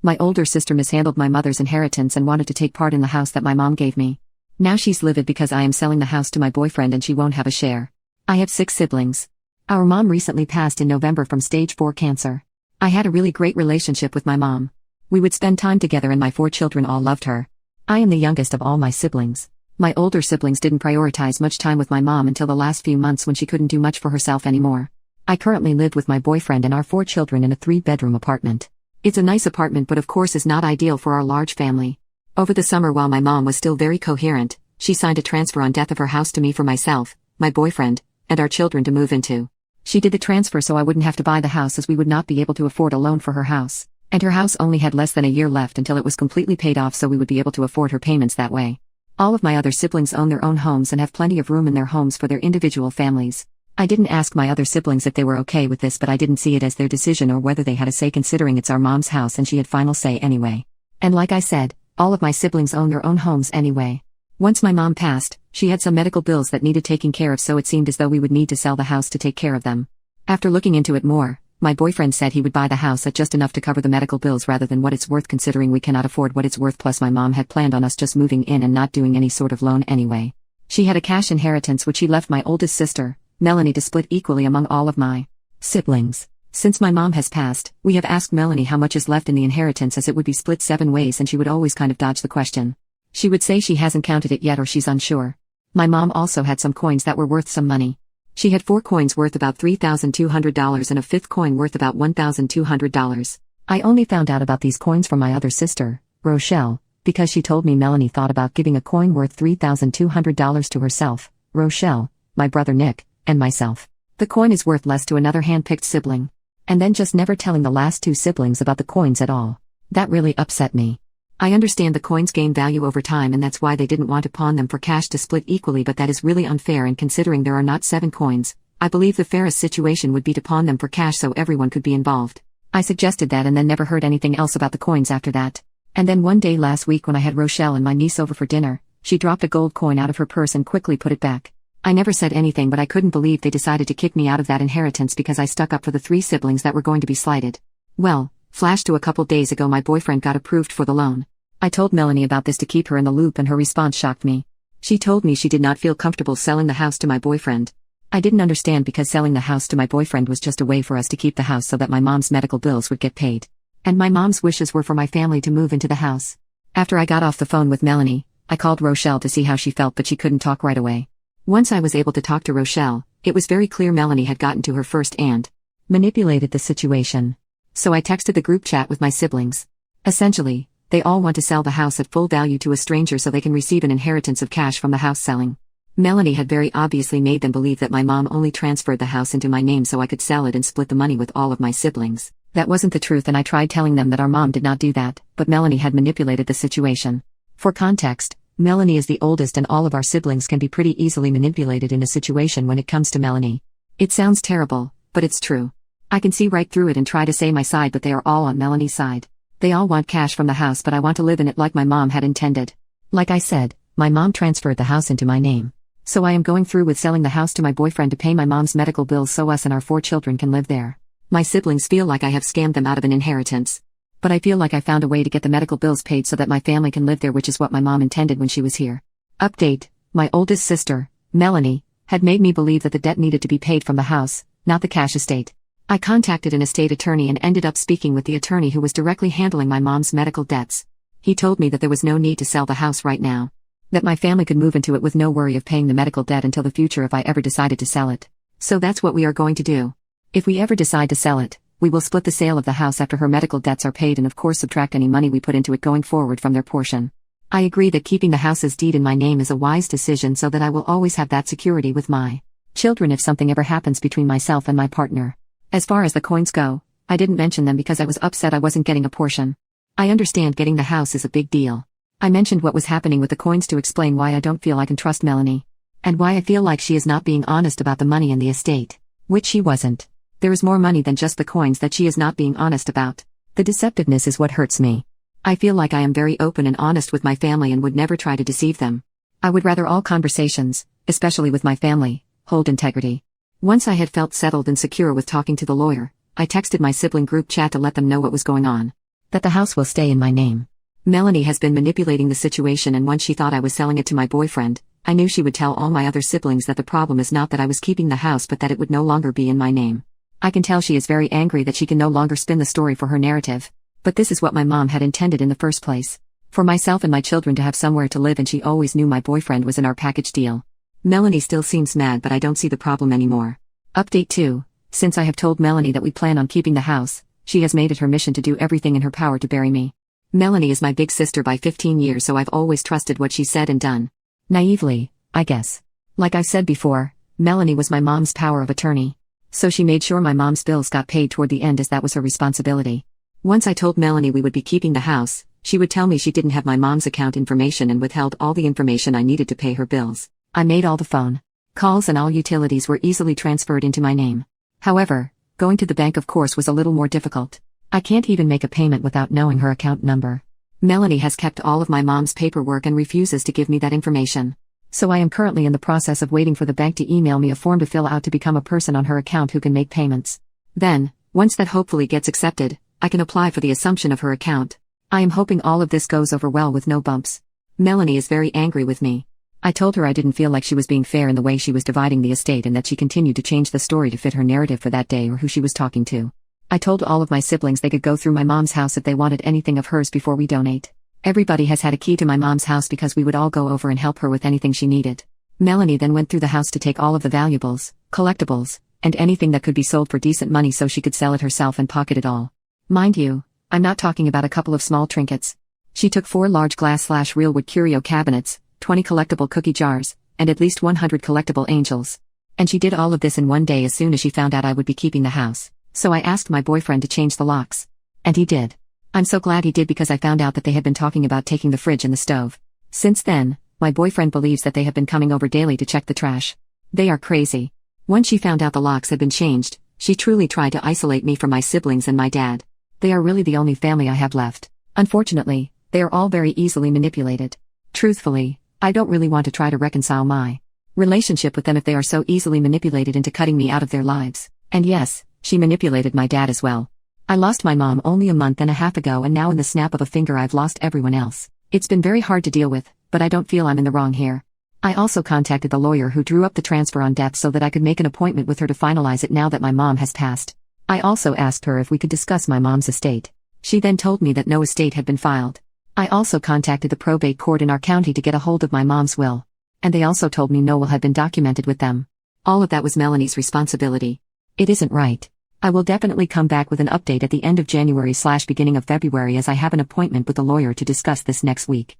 My older sister mishandled my mother's inheritance and wanted to take part in the house that my mom gave me. Now she's livid because I am selling the house to my boyfriend and she won't have a share. I have 6 siblings. Our mom recently passed in November from stage 4 cancer. I had a really great relationship with my mom. We would spend time together and my 4 children all loved her. I am the youngest of all my siblings. My older siblings didn't prioritize much time with my mom until the last few months when she couldn't do much for herself anymore. I currently live with my boyfriend and our 4 children in a 3-bedroom apartment. It's a nice apartment but of course is not ideal for our large family. Over the summer while my mom was still very coherent, she signed a transfer on death of her house to me for myself, my boyfriend, and our children to move into. She did the transfer so I wouldn't have to buy the house as we would not be able to afford a loan for her house, and her house only had less than a year left until it was completely paid off so we would be able to afford her payments that way. All of my other siblings own their own homes and have plenty of room in their homes for their individual families. I didn't ask my other siblings if they were okay with this but I didn't see it as their decision or whether they had a say considering it's our mom's house and she had final say anyway. And like I said, all of my siblings own their own homes anyway. Once my mom passed, she had some medical bills that needed taking care of so it seemed as though we would need to sell the house to take care of them. After looking into it more, my boyfriend said he would buy the house at just enough to cover the medical bills rather than what it's worth considering we cannot afford what it's worth plus my mom had planned on us just moving in and not doing any sort of loan anyway. She had a cash inheritance which she left my oldest sister, Melanie, to split equally among all of my siblings. Since my mom has passed, we have asked Melanie how much is left in the inheritance as it would be split 7 ways and she would always kind of dodge the question. She would say she hasn't counted it yet or she's unsure. My mom also had some coins that were worth some money. She had 4 coins worth about $3,200 and a 5th coin worth about $1,200. I only found out about these coins from my other sister, Rochelle, because she told me Melanie thought about giving a coin worth $3,200 to herself, Rochelle, my brother Nick, and myself. The coin is worth less to another hand-picked sibling. And then just never telling the last 2 siblings about the coins at all. That really upset me. I understand the coins gain value over time and that's why they didn't want to pawn them for cash to split equally but that is really unfair and considering there are not 7 coins, I believe the fairest situation would be to pawn them for cash so everyone could be involved. I suggested that and then never heard anything else about the coins after that. And then one day last week when I had Rochelle and my niece over for dinner, she dropped a gold coin out of her purse and quickly put it back. I never said anything but I couldn't believe they decided to kick me out of that inheritance because I stuck up for the 3 siblings that were going to be slighted. Well, flash to a couple days ago my boyfriend got approved for the loan. I told Melanie about this to keep her in the loop and her response shocked me. She told me she did not feel comfortable selling the house to my boyfriend. I didn't understand because selling the house to my boyfriend was just a way for us to keep the house so that my mom's medical bills would get paid. And my mom's wishes were for my family to move into the house. After I got off the phone with Melanie, I called Rochelle to see how she felt but she couldn't talk right away. Once I was able to talk to Rochelle, it was very clear Melanie had gotten to her first and manipulated the situation. So I texted the group chat with my siblings. Essentially, they all want to sell the house at full value to a stranger so they can receive an inheritance of cash from the house selling. Melanie had very obviously made them believe that my mom only transferred the house into my name so I could sell it and split the money with all of my siblings. That wasn't the truth and I tried telling them that our mom did not do that, but Melanie had manipulated the situation. For context, Melanie is the oldest and all of our siblings can be pretty easily manipulated in a situation when it comes to Melanie. It sounds terrible, but it's true. I can see right through it and try to say my side but they are all on Melanie's side. They all want cash from the house but I want to live in it like my mom had intended. Like I said, my mom transferred the house into my name. So I am going through with selling the house to my boyfriend to pay my mom's medical bills so us and our 4 children can live there. My siblings feel like I have scammed them out of an inheritance. But I feel like I found a way to get the medical bills paid so that my family can live there, which is what my mom intended when she was here. Update: my oldest sister, Melanie, had made me believe that the debt needed to be paid from the house, not the cash estate. I contacted an estate attorney and ended up speaking with the attorney who was directly handling my mom's medical debts. He told me that there was no need to sell the house right now. That my family could move into it with no worry of paying the medical debt until the future if I ever decided to sell it. So that's what we are going to do. If we ever decide to sell it, we will split the sale of the house after her medical debts are paid and of course subtract any money we put into it going forward from their portion. I agree that keeping the house's deed in my name is a wise decision so that I will always have that security with my children if something ever happens between myself and my partner. As far as the coins go, I didn't mention them because I was upset I wasn't getting a portion. I understand getting the house is a big deal. I mentioned what was happening with the coins to explain why I don't feel I can trust Melanie. And why I feel like she is not being honest about the money and the estate. Which she wasn't. There is more money than just the coins that she is not being honest about. The deceptiveness is what hurts me. I feel like I am very open and honest with my family and would never try to deceive them. I would rather all conversations, especially with my family, hold integrity. Once I had felt settled and secure with talking to the lawyer, I texted my sibling group chat to let them know what was going on. that the house will stay in my name. Melanie has been manipulating the situation, and once she thought I was selling it to my boyfriend, I knew she would tell all my other siblings that the problem is not that I was keeping the house but that it would no longer be in my name. I can tell she is very angry that she can no longer spin the story for her narrative. But this is what my mom had intended in the first place. For myself and my children to have somewhere to live, and she always knew my boyfriend was in our package deal. Melanie still seems mad, but I don't see the problem anymore. Update 2. Since I have told Melanie that we plan on keeping the house, she has made it her mission to do everything in her power to bury me. Melanie is my big sister by 15 years, so I've always trusted what she said and done. Naively, I guess. Like I've said before, Melanie was my mom's power of attorney. So she made sure my mom's bills got paid toward the end, as that was her responsibility. Once I told Melanie we would be keeping the house, she would tell me she didn't have my mom's account information and withheld all the information I needed to pay her bills. I made all the phone calls and all utilities were easily transferred into my name. However, going to the bank of course was a little more difficult. I can't even make a payment without knowing her account number. Melanie has kept all of my mom's paperwork and refuses to give me that information. So I am currently in the process of waiting for the bank to email me a form to fill out to become a person on her account who can make payments. Then, once that hopefully gets accepted, I can apply for the assumption of her account. I am hoping all of this goes over well with no bumps. Melanie is very angry with me. I told her I didn't feel like she was being fair in the way she was dividing the estate, and that she continued to change the story to fit her narrative for that day or who she was talking to. I told all of my siblings they could go through my mom's house if they wanted anything of hers before we donate. Everybody has had a key to my mom's house because we would all go over and help her with anything she needed. Melanie then went through the house to take all of the valuables, collectibles, and anything that could be sold for decent money so she could sell it herself and pocket it all. Mind you, I'm not talking about a couple of small trinkets. She took 4 large glass/real wood curio cabinets, 20 collectible cookie jars, and at least 100 collectible angels. And she did all of this in one day as soon as she found out I would be keeping the house. So I asked my boyfriend to change the locks. And he did. I'm so glad he did, because I found out that they had been talking about taking the fridge and the stove. Since then, my boyfriend believes that they have been coming over daily to check the trash. They are crazy. Once she found out the locks had been changed, she truly tried to isolate me from my siblings and my dad. They are really the only family I have left. Unfortunately, they are all very easily manipulated. Truthfully, I don't really want to try to reconcile my relationship with them if they are so easily manipulated into cutting me out of their lives. And yes, she manipulated my dad as well. I lost my mom only a month and a half ago, and now in the snap of a finger I've lost everyone else. It's been very hard to deal with, but I don't feel I'm in the wrong here. I also contacted the lawyer who drew up the transfer on death so that I could make an appointment with her to finalize it now that my mom has passed. I also asked her if we could discuss my mom's estate. She then told me that no estate had been filed. I also contacted the probate court in our county to get a hold of my mom's will. And they also told me no will had been documented with them. All of that was Melanie's responsibility. It isn't right. I will definitely come back with an update at the end of January/beginning of February, as I have an appointment with the lawyer to discuss this next week.